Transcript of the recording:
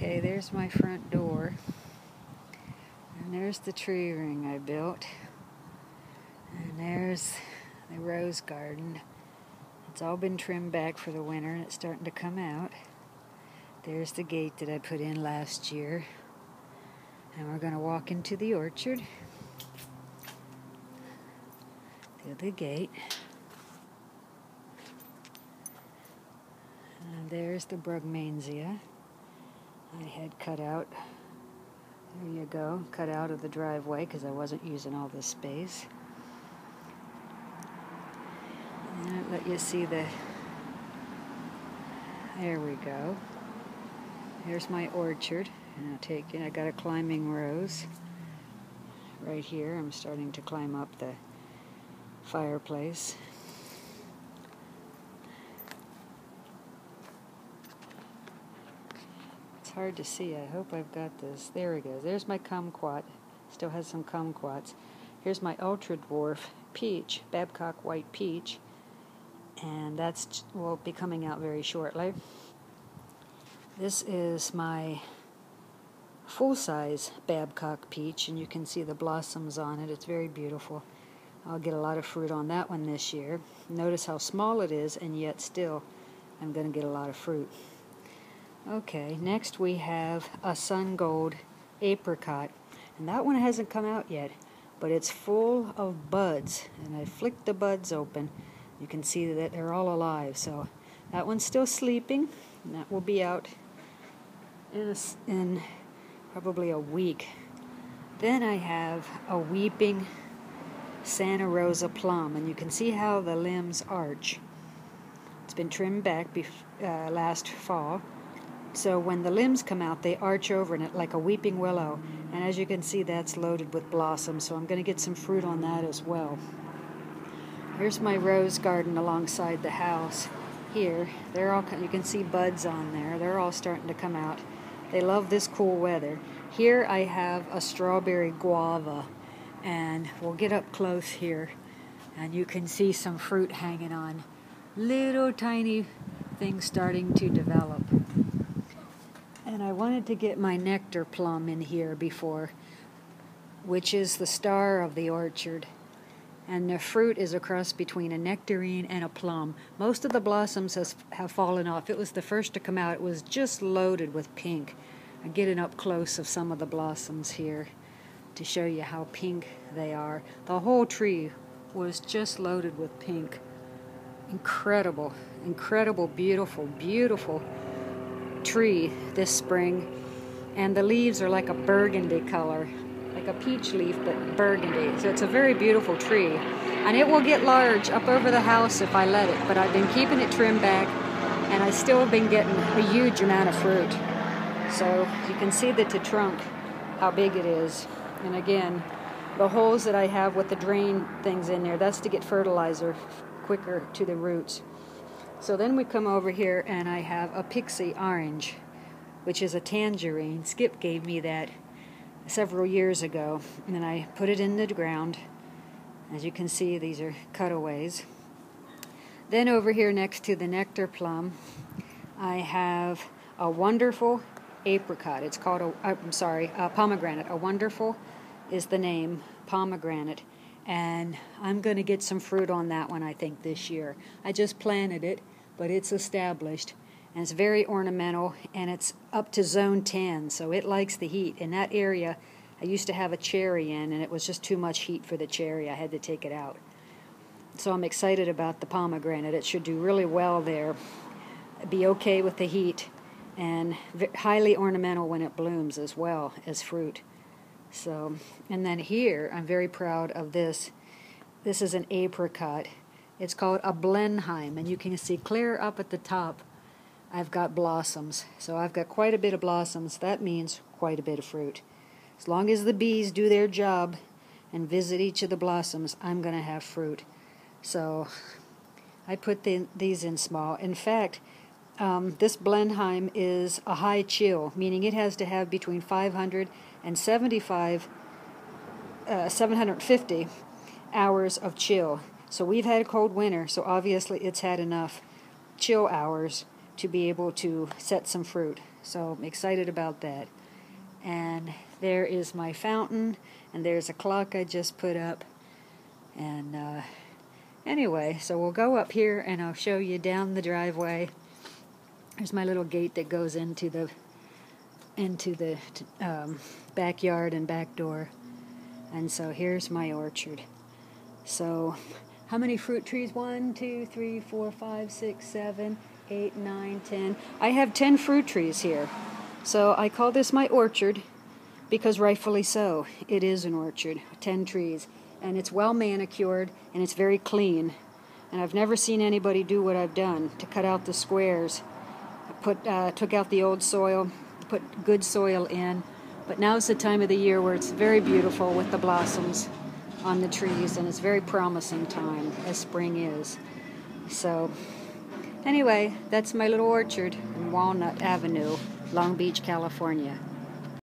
Okay, there's my front door, and there's the tree ring I built, and there's the rose garden. It's all been trimmed back for the winter and it's starting to come out. There's the gate that I put in last year, and we're going to walk into the orchard through the gate. And there's the brugmansia I had cut out. There you go, cut out of the driveway because I wasn't using all this space. And I'll let you see the, there we go. Here's my orchard, and I got a climbing rose right here. I'm starting to climb up the fireplace. It's hard to see. I hope I've got this. There it goes. There's my kumquat. Still has some kumquats. Here's my ultra dwarf peach, Babcock white peach, and that's will be coming out very shortly. This is my full-size Babcock peach, and you can see the blossoms on it. It's very beautiful. I'll get a lot of fruit on that one this year. Notice how small it is, and yet still I'm going to get a lot of fruit. Okay, next we have a sun gold apricot, and that one hasn't come out yet, but it's full of buds, and I flicked the buds open. You can see that they're all alive, so that one's still sleeping, and that will be out in probably a week. Then I have a weeping Santa Rosa plum, and you can see how the limbs arch. It's been trimmed back last fall, so when the limbs come out they arch over in it like a weeping willow, and as you can see that's loaded with blossoms, so I'm going to get some fruit on that as well. Here's my rose garden alongside the house. Here, you can see buds on there. They're all starting to come out. They love this cool weather. Here I have a strawberry guava, and we'll get up close here, and you can see some fruit hanging on. Little tiny things starting to develop. And I wanted to get my nectar plum in here before, which is the star of the orchard. And the fruit is a cross between a nectarine and a plum. Most of the blossoms have fallen off. It was the first to come out. It was just loaded with pink. I'm getting up close of some of the blossoms here to show you how pink they are. The whole tree was just loaded with pink. Incredible, incredible, beautiful, beautiful tree this spring. And the leaves are like a burgundy color, like a peach leaf but burgundy. So it's a very beautiful tree, and it will get large up over the house if I let it, but I've been keeping it trimmed back, and I still have been getting a huge amount of fruit. So you can see that the trunk, how big it is. And again, the holes that I have with the drain things in there, that's to get fertilizer quicker to the roots. So then we come over here and I have a pixie orange, which is a tangerine. Skip gave me that several years ago, and I put it in the ground. As you can see, these are cutaways. Then over here next to the nectar plum, I have a wonderful apricot. It's called a pomegranate. A wonderful is the name, pomegranate, and I'm going to get some fruit on that one, I think, this year. I just planted it, but it's established. And it's very ornamental, and it's up to zone 10, so it likes the heat. In that area, I used to have a cherry in, and it was just too much heat for the cherry. I had to take it out. So I'm excited about the pomegranate. It should do really well there, be okay with the heat, and highly ornamental when it blooms as well as fruit. So, and then here, I'm very proud of this. This is an apricot. It's called a Blenheim, and you can see clear up at the top I've got blossoms. So I've got quite a bit of blossoms. That means quite a bit of fruit. As long as the bees do their job and visit each of the blossoms, I'm going to have fruit. So I put these in small. In fact, this Blenheim is a high chill, meaning it has to have between 500 and 750 hours of chill. So we've had a cold winter, so obviously it's had enough chill hours to be able to set some fruit. So I'm excited about that. And there is my fountain, and there's a clock I just put up. And anyway, so we'll go up here and I'll show you down the driveway. There's my little gate that goes into the backyard and back door. And so here's my orchard. So how many fruit trees? 1, 2, 3, 4, 5, 6, 7, 8, 9, 10. I have 10 fruit trees here. So I call this my orchard because rightfully so. It is an orchard, 10 trees. And it's well manicured and it's very clean. And I've never seen anybody do what I've done to cut out the squares. Took out the old soil, put good soil in. But now's the time of the year where it's very beautiful with the blossoms on the trees, and it's very promising time, as spring is. So anyway, that's my little orchard in Walnut Avenue, Long Beach, California.